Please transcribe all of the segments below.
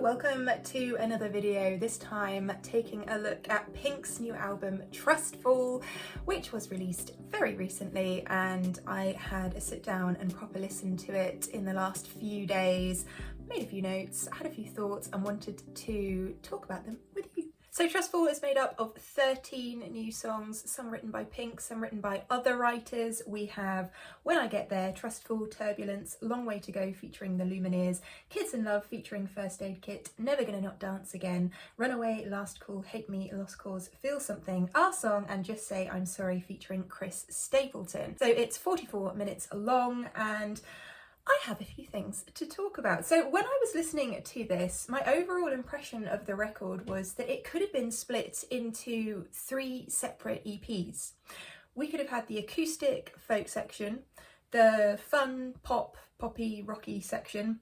welcome to another video, this time taking a look at Pink's new album Trustfall, which was released very recently, and I had a sit down and proper listen to it in the last few days, made a few notes, had a few thoughts and wanted to talk about them with you. So Trustfall is made up of 13 new songs, some written by Pink, some written by other writers. We have When I Get There, Trustfall, Turbulence, Long Way to Go featuring the Lumineers, Kids in Love featuring First Aid Kit, Never Gonna Not Dance Again, Runaway, Last Call, Hate Me, Lost Cause, Feel Something, Our Song and Just Say I'm Sorry featuring Chris Stapleton. So it's 44 minutes long and I have a few things to talk about. So when I was listening to this, my overall impression of the record was that it could have been split into 3 separate EPs. We could have had the acoustic folk section, the fun poppy rocky section,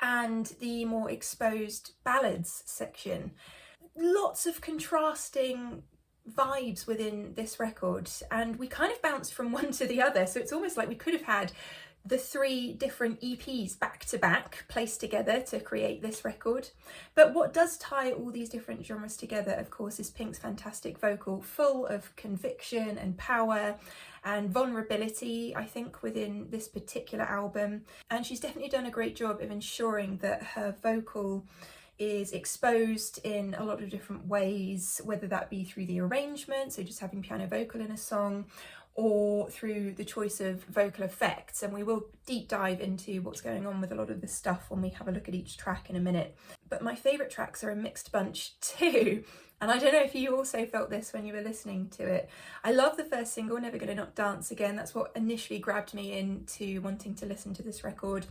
and the more exposed ballads section. Lots of contrasting vibes within this record, and we kind of bounced from one to the other, so it's almost like we could have had the 3 different EPs back to back placed together to create this record. But what does tie all these different genres together, of course, is Pink's fantastic vocal, full of conviction and power and vulnerability, I think, within this particular album. And she's definitely done a great job of ensuring that her vocal is exposed in a lot of different ways, whether that be through the arrangement, so just having piano vocal in a song, or through the choice of vocal effects. And we will deep dive into what's going on with a lot of this stuff when we have a look at each track in a minute. But my favourite tracks are a mixed bunch too. And I don't know if you also felt this when you were listening to it. I love the first single, Never Gonna Not Dance Again. That's what initially grabbed me into wanting to listen to this record.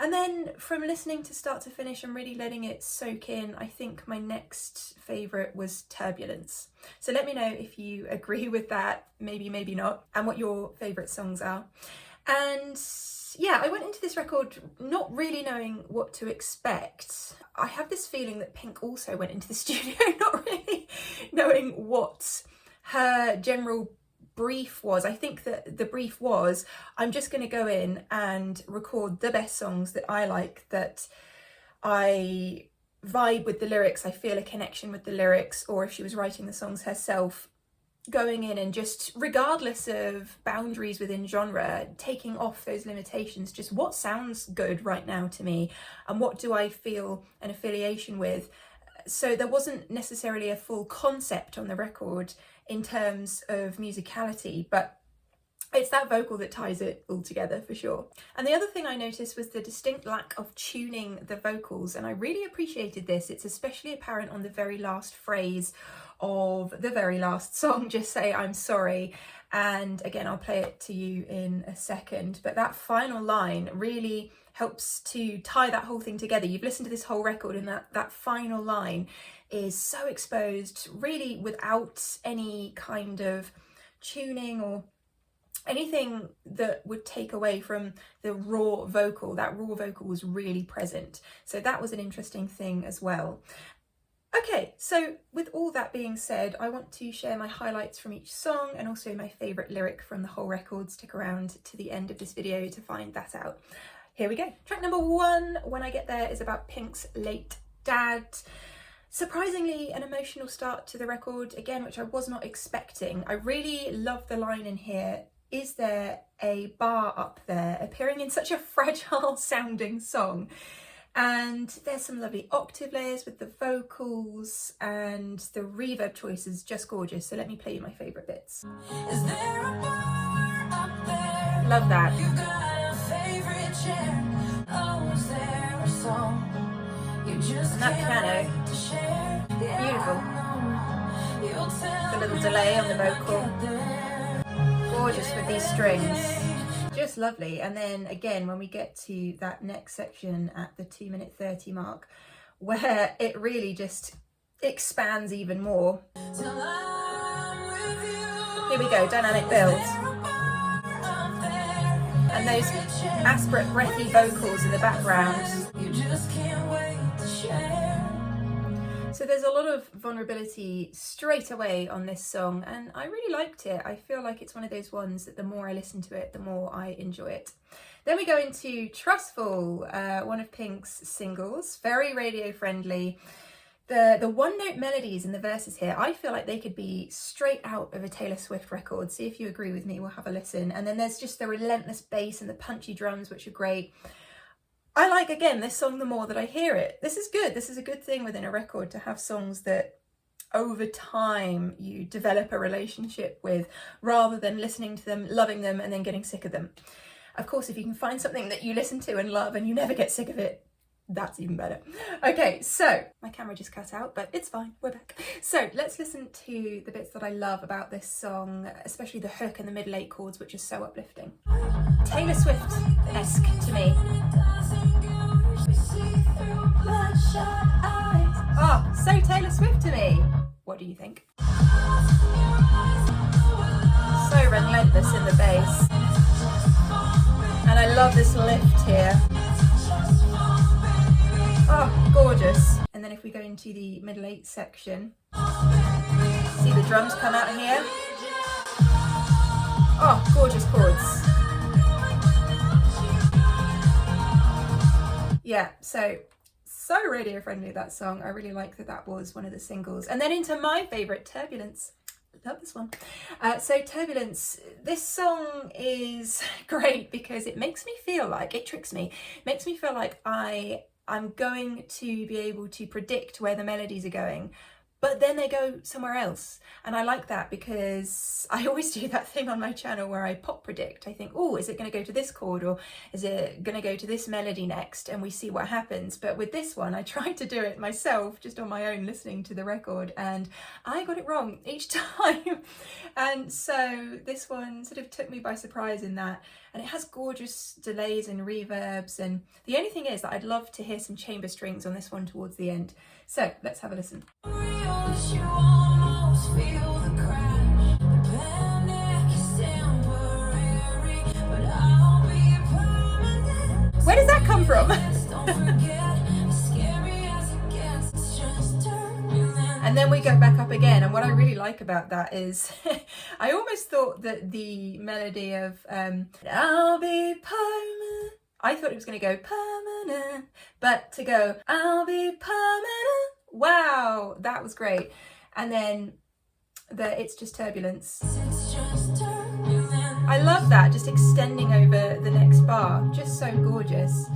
And then from listening to start to finish and really letting it soak in, I think my next favourite was Turbulence. So let me know if you agree with that, maybe not, and what your favourite songs are. And yeah, I went into this record not really knowing what to expect. I have this feeling that Pink also went into the studio not really knowing what her general brief was. I think that the brief was, I'm just going to go in and record the best songs that I like, that I vibe with the lyrics, I feel a connection with the lyrics, or if she was writing the songs herself, going in and just, regardless of boundaries within genre, taking off those limitations, just what sounds good right now to me and what do I feel an affiliation with. So there wasn't necessarily a full concept on the record in terms of musicality, but it's that vocal that ties it all together for sure. And the other thing I noticed was the distinct lack of tuning the vocals, and I really appreciated this. It's especially apparent on the very last phrase of the very last song, Just Say I'm Sorry. And again, I'll play it to you in a second, but that final line really helps to tie that whole thing together. You've listened to this whole record and that final line is so exposed, really without any kind of tuning or anything that would take away from the raw vocal. That raw vocal was really present. So that was an interesting thing as well. Okay, so with all that being said, I want to share my highlights from each song and also my favourite lyric from the whole record. Stick around to the end of this video to find that out. Here we go. Track number 1, When I Get There, is about Pink's late dad. Surprisingly, an emotional start to the record, again, which I was not expecting. I really love the line in here, is there a bar up there, appearing in such a fragile sounding song. And there's some lovely octave layers with the vocals, and the reverb choice is just gorgeous. So let me play you my favourite bits. Is there a bar up there? Love that. You got a favourite chair? Oh, is there a song you just and that piano, beautiful. The little delay on the vocal, gorgeous with these strings. Just lovely. And then again, when we get to that next section at the 2:30 mark, where it really just expands even more. Here we go, dynamic build. And those aspirate, breathy vocals in the background. So there's a lot of vulnerability straight away on this song, and I really liked it. I feel like it's one of those ones that the more I listen to it, the more I enjoy it. Then we go into Trustfall, one of Pink's singles, very radio friendly. The one-note melodies in the verses here, I feel like they could be straight out of a Taylor Swift record. See if you agree with me, we'll have a listen. And then there's just the relentless bass and the punchy drums, which are great. I like, again, this song the more that I hear it. This is good. This is a good thing within a record, to have songs that over time you develop a relationship with, rather than listening to them, loving them, and then getting sick of them. Of course, if you can find something that you listen to and love and you never get sick of it, that's even better. Okay, so my camera just cut out, but it's fine, we're back. So let's listen to the bits that I love about this song, especially the hook and the middle 8 chords, which is so uplifting. Taylor Swift-esque to me. Oh, so Taylor Swift to me. What do you think? So relentless in the bass. And I love this lift here. Oh, gorgeous. And then if we go into the middle 8 section, see the drums come out here. Oh, gorgeous chords. Yeah, so radio friendly, that song. I really like that that was one of the singles. And then into my favourite, Turbulence. Love this one. So Turbulence, this song is great because it makes me feel like, it tricks me, makes me feel like I'm going to be able to predict where the melodies are going, but then they go somewhere else. And I like that because I always do that thing on my channel where I pop predict. I think, oh, is it going to go to this chord, or is it going to go to this melody next? And we see what happens. But with this one, I tried to do it myself, just on my own, listening to the record, and I got it wrong each time. And so this one sort of took me by surprise in that. And it has gorgeous delays and reverbs. And the only thing is that I'd love to hear some chamber strings on this one towards the end. So let's have a listen. Where does that come from? And then we go back up again, and what I really like about that is I almost thought that the melody of I'll be permanent, I thought it was going to go permanent, but to go I'll be permanent, wow, that was great. And then It's Just Turbulence. I love that, just extending over the next bar, just so gorgeous.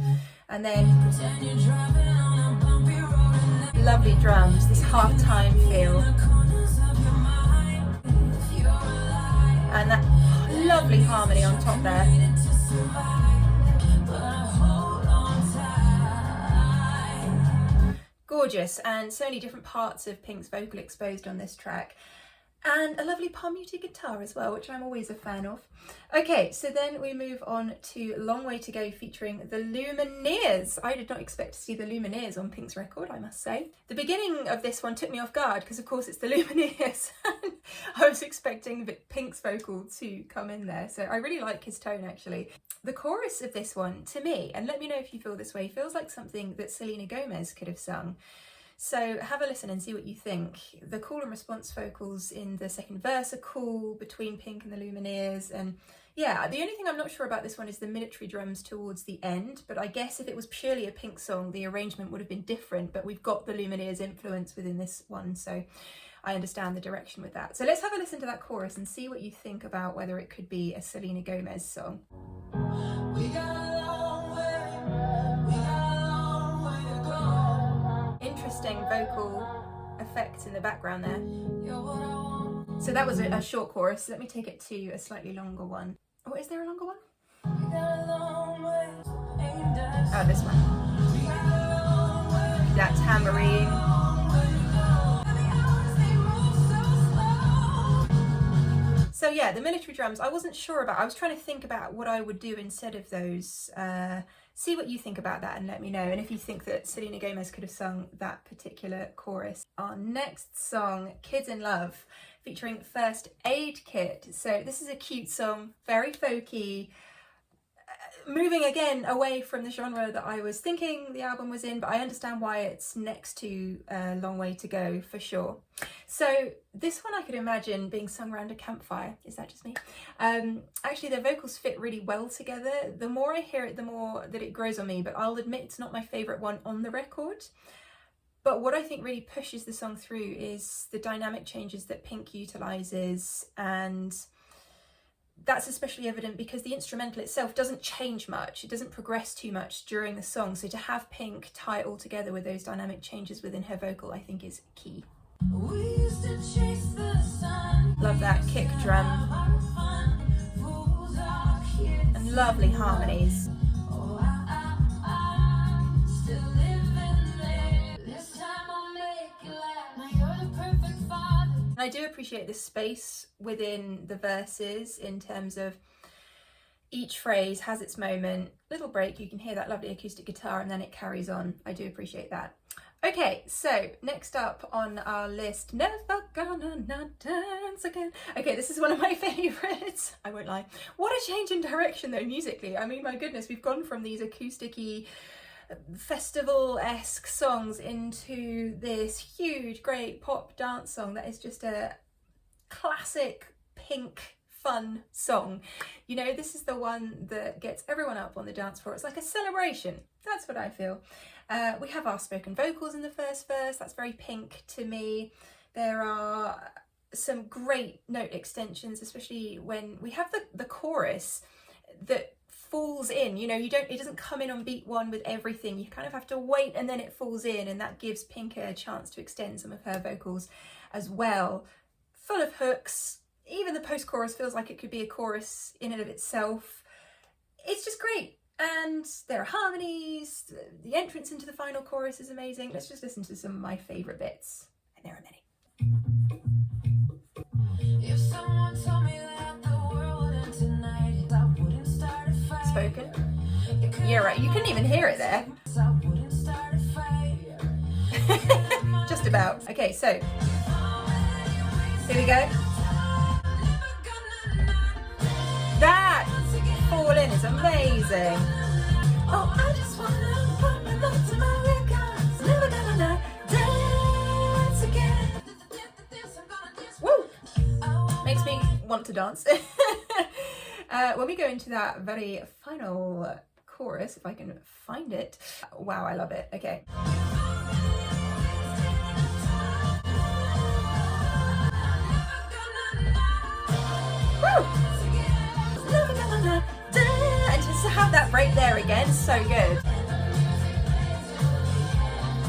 And then lovely drums, this half-time feel. And that lovely harmony on top there. Gorgeous, and so many different parts of Pink's vocal exposed on this track. And a lovely palm muted guitar as well, which I'm always a fan of. Okay, so then we move on to Long Way to Go featuring the Lumineers. I did not expect to see the Lumineers on Pink's record, I must say. The beginning of this one took me off guard because of course it's the Lumineers. I was expecting Pink's vocal to come in there, so I really like his tone actually. The chorus of this one, to me, and let me know if you feel this way, feels like something that Selena Gomez could have sung. So have a listen and see what you think. The call and response vocals in the second verse are cool, between Pink and the Lumineers, and yeah, the only thing I'm not sure about this one is the military drums towards the end, but I guess if it was purely a Pink song, the arrangement would have been different, but we've got the Lumineers influence within this one, so I understand the direction with that. So let's have a listen to that chorus and see what you think about whether it could be a Selena Gomez song. We got a long way, we got a long way to go. Interesting vocal effects in the background there. So that was a short chorus. Let me take it to a slightly longer one. Oh, is there a longer one? Oh, this one. That tambourine. So yeah, the military drums, I wasn't sure about. I was trying to think about what I would do instead of those. See what you think about that and let me know. And if you think that Selena Gomez could have sung that particular chorus. Our next song, Kids in Love, featuring First Aid Kit. So this is a cute song, very folky, Moving again away from the genre that I was thinking the album was in, but I understand why it's next to A Long Way to Go for sure. So this one I could imagine being sung around a campfire. Is that just me? Actually, their vocals fit really well together. The more I hear it, the more that it grows on me, but I'll admit it's not my favourite one on the record. But what I think really pushes the song through is the dynamic changes that Pink utilises, and that's especially evident because the instrumental itself doesn't change much. It doesn't progress too much during the song. So to have Pink tie it all together with those dynamic changes within her vocal, I think is key. Love that kick drum. And lovely harmonies. I do appreciate the space within the verses in terms of each phrase has its moment, little break, you can hear that lovely acoustic guitar and then it carries on. I do appreciate that. Okay, so next up on our list, Never Gonna Not Dance Again. Okay, this is one of my favourites, I won't lie. What a change in direction though musically. I mean, my goodness, we've gone from these acousticy festival-esque songs into this huge great pop dance song that is just a classic Pink fun song. You know, this is the one that gets everyone up on the dance floor. It's like a celebration. That's what I feel. We have our spoken vocals in the first verse. That's very Pink to me. There are some great note extensions, especially when we have the chorus that falls in, you know, it doesn't come in on beat one with everything. You kind of have to wait and then it falls in, and that gives Pink a chance to extend some of her vocals as well. Full of hooks. Even the post-chorus feels like it could be a chorus in and of itself. It's just great. And there are harmonies. The entrance into the final chorus is amazing. Let's just listen to some of my favourite bits. And there are many. If someone told me that the world would end tonight, I wouldn't start a fight. Spoken. Yeah, right. You couldn't even hear it there. Just about. Okay, so here we go. That fall in is amazing. Oh, I just wanna put my love to my records. Never gonna not dance again. Woo! Makes me want to dance. When we go into that very final chorus, if I can find it. Wow, I love it. Okay. Woo! And just to have that break there again, so good.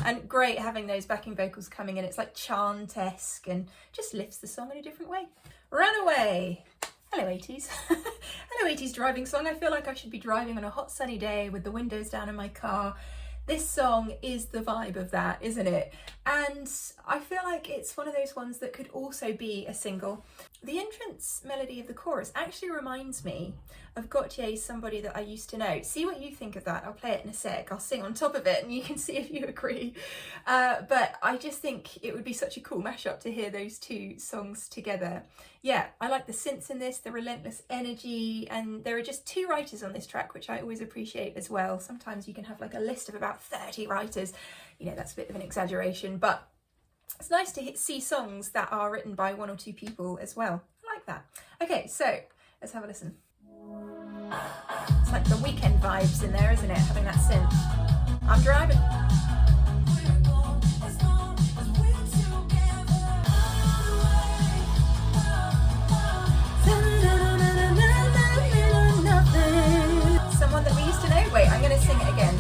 And great having those backing vocals coming in. It's like chant-esque and just lifts the song in a different way. Runaway. Hello 80s. Hello 80s driving song. I feel like I should be driving on a hot sunny day with the windows down in my car. This song is the vibe of that, isn't it? And I feel like it's one of those ones that could also be a single. The entrance melody of the chorus actually reminds me of Gautier's Somebody That I Used to Know. See what you think of that. I'll play it in a sec. I'll sing on top of it and you can see if you agree. But I just think it would be such a cool mashup to hear those two songs together. Yeah, I like the synths in this, the relentless energy, and there are just 2 writers on this track, which I always appreciate as well. Sometimes you can have like a list of about 30 writers. You know, that's a bit of an exaggeration, but it's nice to see songs that are written by 1 or 2 people as well. I like that. Okay, so let's have a listen. It's like the Weekend vibes in there, isn't it? Having that synth. I'm driving. Someone that we used to know. Wait, I'm going to sing it again.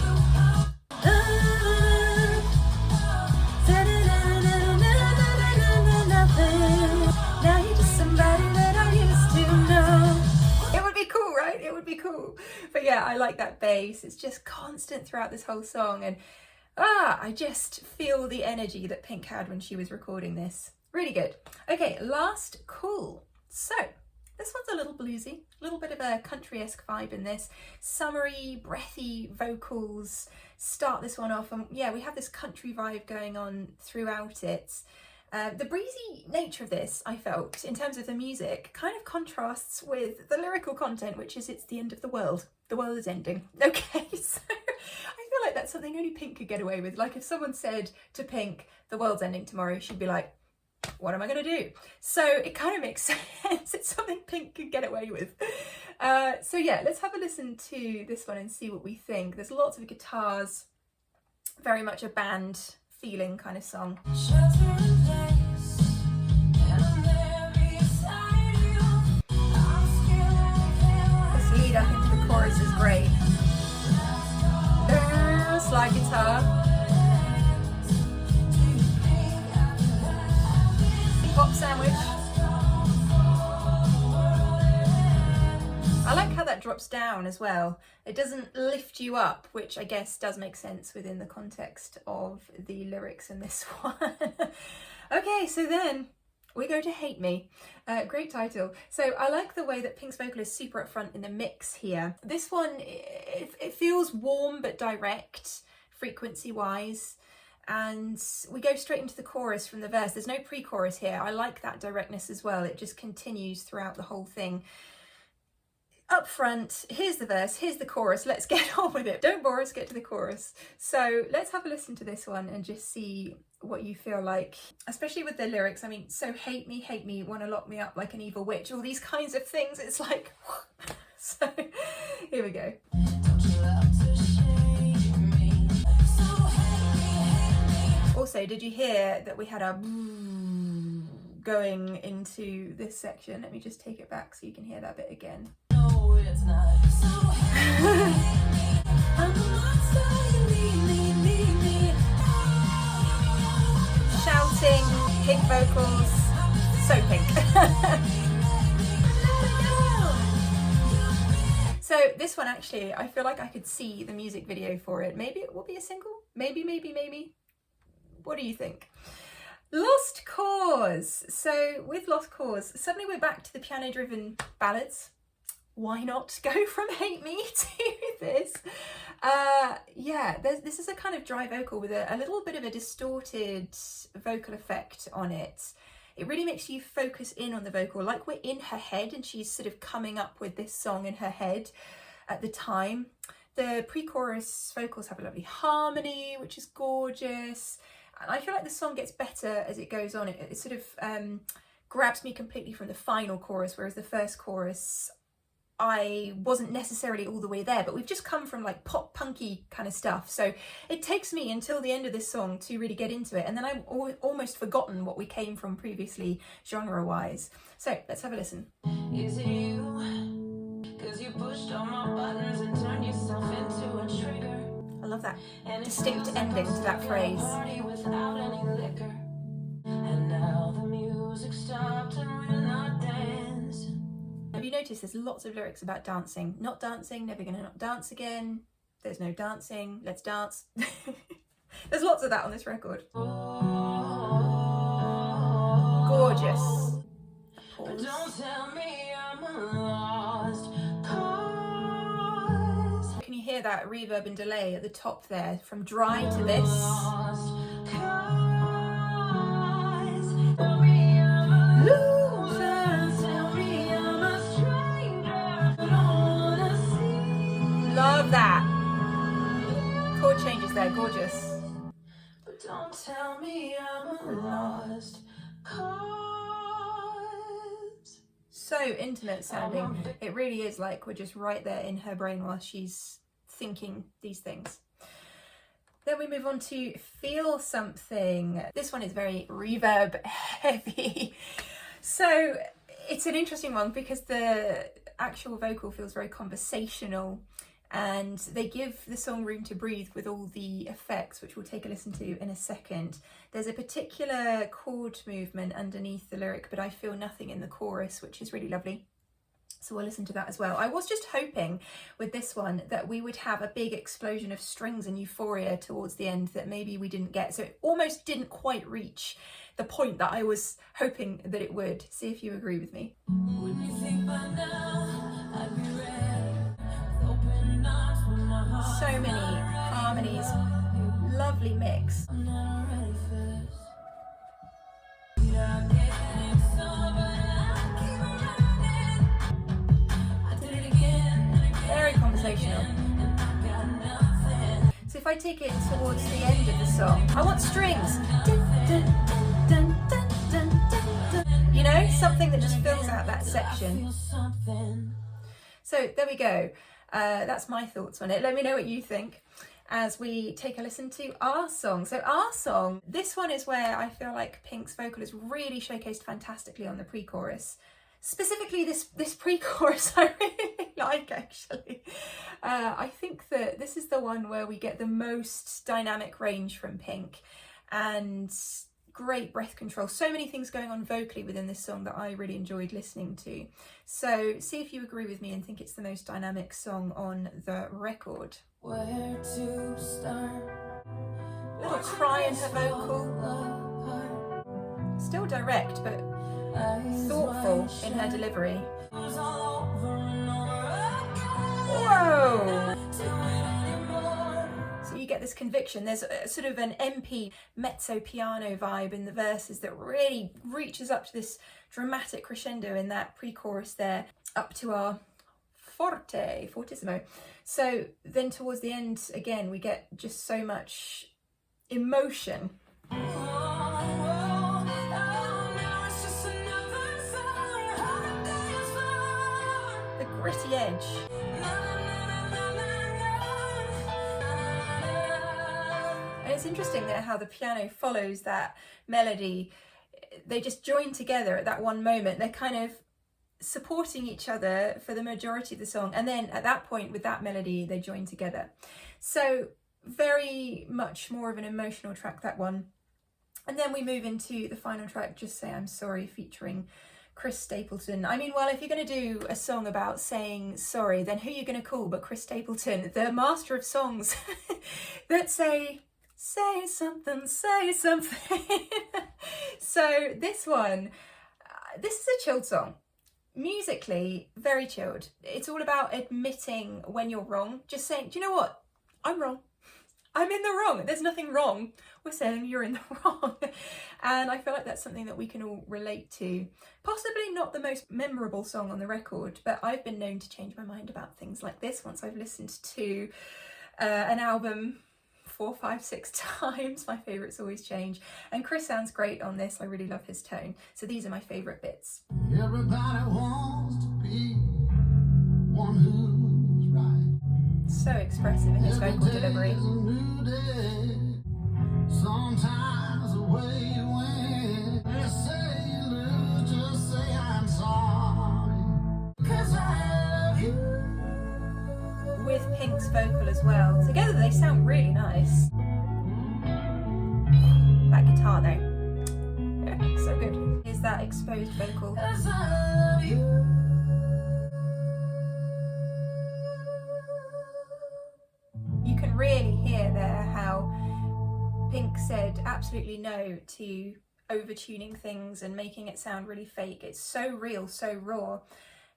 Now you're just somebody that I used to know. It would be cool, right? It would be cool. But yeah, I like that bass. It's just constant throughout this whole song. And I just feel the energy that Pink had when she was recording this. Really good. Okay, last Cool. So this one's a little bluesy, a little bit of a country-esque vibe in this. Summery, breathy vocals start this one off. And yeah, we have this country vibe going on throughout it. The breezy nature of this, I felt, in terms of the music, kind of contrasts with the lyrical content, which is it's the end of the world. The world is ending. Okay, so I feel like that's something only Pink could get away with. Like if someone said to Pink, the world's ending tomorrow, she'd be like, what am I going to do? So it kind of makes sense. It's something Pink could get away with. So yeah, let's have a listen to this one and see what we think. There's lots of guitars, very much a band feeling kind of song. This lead up into the chorus is great. Slide guitar. Pop sandwich. I like how that drops down as well. It doesn't lift you up, which I guess does make sense within the context of the lyrics in this one. Okay, so then we go to Hate Me. Great title. So I like the way that Pink's vocal is super upfront in the mix here. This one, it feels warm but direct, frequency-wise. And we go straight into the chorus from the verse. There's no pre-chorus here. I like that directness as well. It just continues throughout the whole thing. Up front, here's the verse, here's the chorus. Let's get on with it. Don't bore us, get to the chorus. So let's have a listen to this one and just see what you feel like, especially with the lyrics. I mean, so hate me, wanna lock me up like an evil witch, all these kinds of things. It's like, so here we go. Also, did you hear that we had a going into this section? Let me just take it back so you can hear that bit again. No, it's not. Shouting, Pink vocals, so Pink. So this one actually, I feel like I could see the music video for it. Maybe it will be a single, maybe. What do you think? Lost Cause. So with Lost Cause, suddenly we're back to the piano-driven ballads. Why not go from Hate Me to this? Yeah, this is a kind of dry vocal with a little bit of a distorted vocal effect on it. It really makes you focus in on the vocal, like we're in her head and she's sort of coming up with this song in her head at the time. The pre-chorus vocals have a lovely harmony, which is gorgeous. And I feel like the song gets better as it goes on. It sort of grabs me completely from the final chorus, whereas the first chorus, I wasn't necessarily all the way there, but we've just come from like pop punky kind of stuff. So it takes me until the end of this song to really get into it. And then I've almost forgotten what we came from previously genre-wise. So let's have a listen. Is it you? 'Cause you pushed all my buttons and turned yourself into a trigger. I love that distinct ending to that phrase. And now the music stopped and we're not dancing. Have you noticed there's lots of lyrics about dancing? Not dancing, never gonna not dance again. There's no dancing, let's dance. There's lots of that on this record. Gorgeous. Pause. Don't tell me I'm a lost cause. Can you hear that reverb and delay at the top there? From dry to this. Love that. Chord changes there, gorgeous. But don't tell me I'm a lost cause. So intimate sounding. It really is like we're just right there in her brain while she's thinking these things. Then we move on to Feel Something. This one is very reverb heavy. So it's an interesting one because the actual vocal feels very conversational and they give the song room to breathe with all the effects, which we'll take a listen to in a second. There's a particular chord movement underneath the lyric, but I feel nothing in the chorus, which is really lovely. So we'll listen to that as well. I was just hoping with this one that we would have a big explosion of strings and euphoria towards the end that maybe we didn't get. So it almost didn't quite reach the point that I was hoping that it would. See if you agree with me. So many harmonies, lovely mix. I take it towards the end of the song, I want strings. Dun, dun, dun, dun, dun, dun, dun. You know, something that just fills out that section. So there we go. That's my thoughts on it. Let me know what you think as we take a listen to our song. So our song, this one is where I feel like Pink's vocal is really showcased fantastically on the pre-chorus. Specifically this pre-chorus I really like, actually. I think that this is the one where we get the most dynamic range from Pink and great breath control. So many things going on vocally within this song that I really enjoyed listening to. So see if you agree with me and think it's the most dynamic song on the record. Where to start? Little cry in her vocal. Still direct, but thoughtful in her delivery. Whoa! So you get this conviction. There's a sort of an MP mezzo piano vibe in the verses that really reaches up to this dramatic crescendo in that pre-chorus there, up to our fortissimo. So then towards the end, again, we get just so much emotion. The gritty edge. And it's interesting there how the piano follows that melody. They just join together at that one moment. They're kind of supporting each other for the majority of the song, and then at that point with that melody they join together. So very much more of an emotional track, that one. And then we move into the final track, Just Say I'm Sorry, featuring Chris Stapleton. I mean, well, if you're going to do a song about saying sorry, then who are you going to call but Chris Stapleton, the master of songs that say something, say something. So this one, this is a chilled song. Musically, very chilled. It's all about admitting when you're wrong. Just saying, do you know what? I'm wrong. I'm in the wrong. There's nothing wrong with saying you're in the wrong. And I feel like that's something that we can all relate to. Possibly not the most memorable song on the record, but I've been known to change my mind about things like this once I've listened to an album 4, 5, 6 times. My favourites always change. And Chris sounds great on this. I really love his tone. So these are my favourite bits. Everybody wants to be one who's right. So expressive in his vocal delivery. Sometimes the way you win, they say you lose, just say I'm sorry, 'cause I love you. With Pink's vocal as well. Together they sound really nice. That guitar though, so good. Is that exposed vocal. 'Cause I love you. You can really hear there how Pink said absolutely no to overtuning things and making it sound really fake. It's so real, so raw,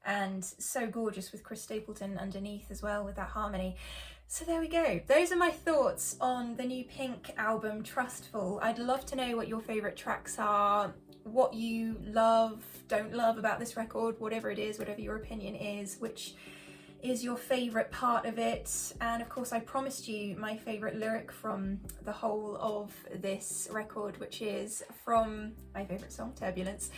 and so gorgeous with Chris Stapleton underneath as well with that harmony. So there we go. Those are my thoughts on the new Pink album, Trustfall. I'd love to know what your favourite tracks are, what you love, don't love about this record, whatever it is, whatever your opinion is, which is your favourite part of it. And of course I promised you my favourite lyric from the whole of this record, which is from my favourite song, Turbulence,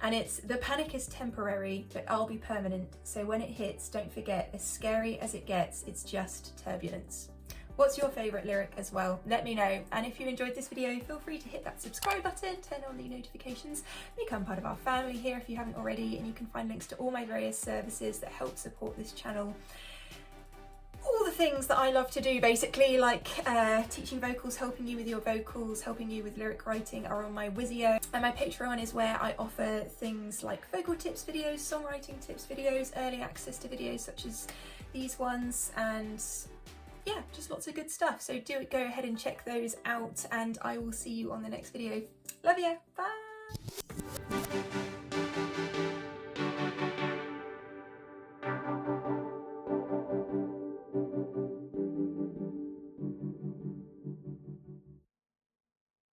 and it's "The panic is temporary, but I'll be permanent, so when it hits, don't forget, as scary as it gets, it's just turbulence." What's your favourite lyric as well? Let me know. And if you enjoyed this video, feel free to hit that subscribe button, turn on the notifications, become part of our family here if you haven't already, and you can find links to all my various services that help support this channel. All the things that I love to do, basically, like teaching vocals, helping you with your vocals, helping you with lyric writing, are on my Wisio. And my Patreon is where I offer things like vocal tips videos, songwriting tips videos, early access to videos such as these ones, and yeah, just lots of good stuff. So go ahead and check those out, and I will see you on the next video. Love ya, bye!